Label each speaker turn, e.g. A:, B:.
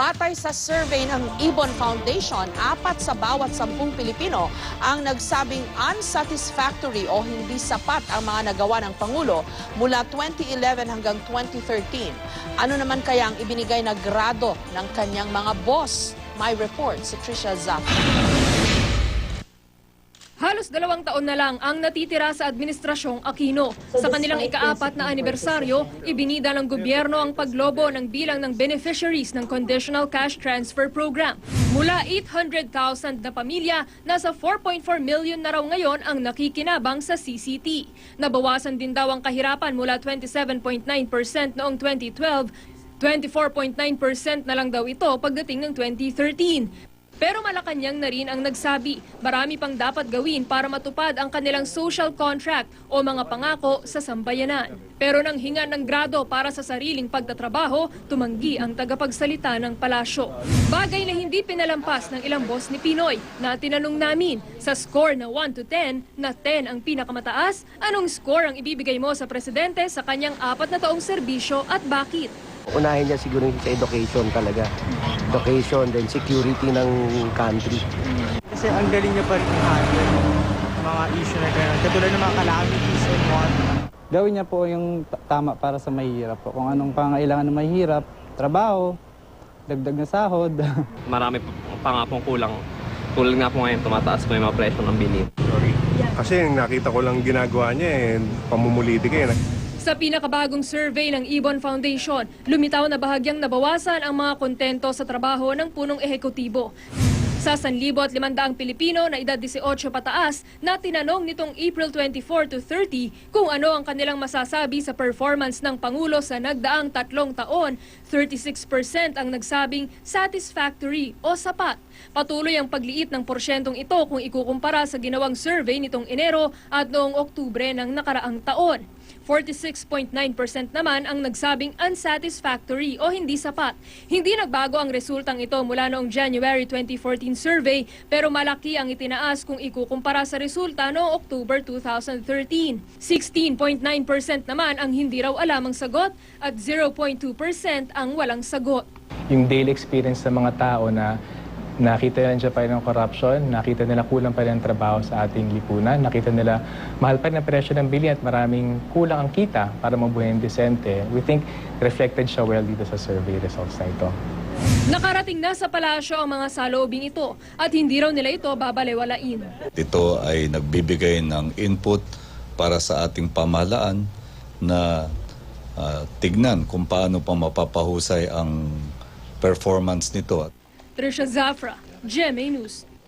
A: Batay sa survey ng Ibon Foundation, 4 sa bawat 10 Pilipino ang nagsabing unsatisfactory o hindi sapat ang mga nagawa ng Pangulo mula 2011 hanggang 2013. Ano naman kaya ang ibinigay na grado ng kanyang mga boss? My report si Trisha Zafra.
B: Halos 2 taon na lang ang natitira sa Administrasyong Aquino. Sa kanilang ika-4 na anibersaryo, ibinida ng gobyerno ang paglobo ng bilang ng beneficiaries ng Conditional Cash Transfer Program. Mula 800,000 na pamilya, nasa 4.4 million na raw ngayon ang nakikinabang sa CCT. Nabawasan din daw ang kahirapan mula 27.9% noong 2012, 24.9% na lang daw ito pagdating ng 2013. Pero Malacanang na rin ang nagsabi, marami pang dapat gawin para matupad ang kanilang social contract o mga pangako sa sambayanan. Pero nang hinga ng grado para sa sariling pagtatrabaho, tumanggi ang tagapagsalita ng palasyo. Bagay na hindi pinalampas ng ilang boss ni Pinoy na tinanong namin, sa score na 1 to 10, na 10 ang pinakamataas, anong score ang ibibigay mo sa presidente sa kanyang 4 na taong serbisyo at bakit?
C: Unahin niya siguro sa education talaga. Education, then security ng country.
D: Kasi ang galing niya pa rin i-handle mga issue na gano'n. Katulad ng mga calamities and what.
E: Gawin niya po yung tama para sa mahihirap po. Kung anong pangailangan ng mahihirap, trabaho, dagdag na sahod.
F: Marami pa nga pong kulang. Tulad nga po ngayon, tumataas po yung mga presyo ng bili.
G: Kasi nakita ko lang ginagawa niya, pamumuliti kayo.
B: Sa pinakabagong survey ng Ibon Foundation, lumitaw na bahagyang nabawasan ang mga kontento sa trabaho ng punong ehekutibo. Sa 1,500 Pilipino na edad 18 pataas na tinanong nitong April 24 to 30 kung ano ang kanilang masasabi sa performance ng Pangulo sa nagdaang 3 taon, 36% ang nagsabing satisfactory o sapat. Patuloy ang pagliit ng porsyentong ito kung ikukumpara sa ginawang survey nitong Enero at noong Oktubre ng nakaraang taon. 46.9% naman ang nagsabing unsatisfactory o hindi sapat. Hindi nagbago ang resultang ito mula noong January 2014 survey pero malaki ang itinaas kung ikukumpara sa resulta noong October 2013. 16.9% naman ang hindi raw alam ang sagot at 0.2% ang walang sagot.
H: Yung daily experience ng mga tao na nakita nila pa rin ng corruption, nakita nila kulang pa rin ang trabaho sa ating lipunan, nakita nila mahal pa rin ang presyo ng bilihin at maraming kulang ang kita para mabuhay ng desente. We think reflected siya well dito sa survey results na ito.
B: Nakarating na sa palasyo ang mga saloobing ito at hindi raw nila ito babalewalain.
I: Ito ay nagbibigay ng input para sa ating pamahalaan na tignan kung paano pa mapapahusay ang performance nito.
B: Trisha Zafra, GMA News.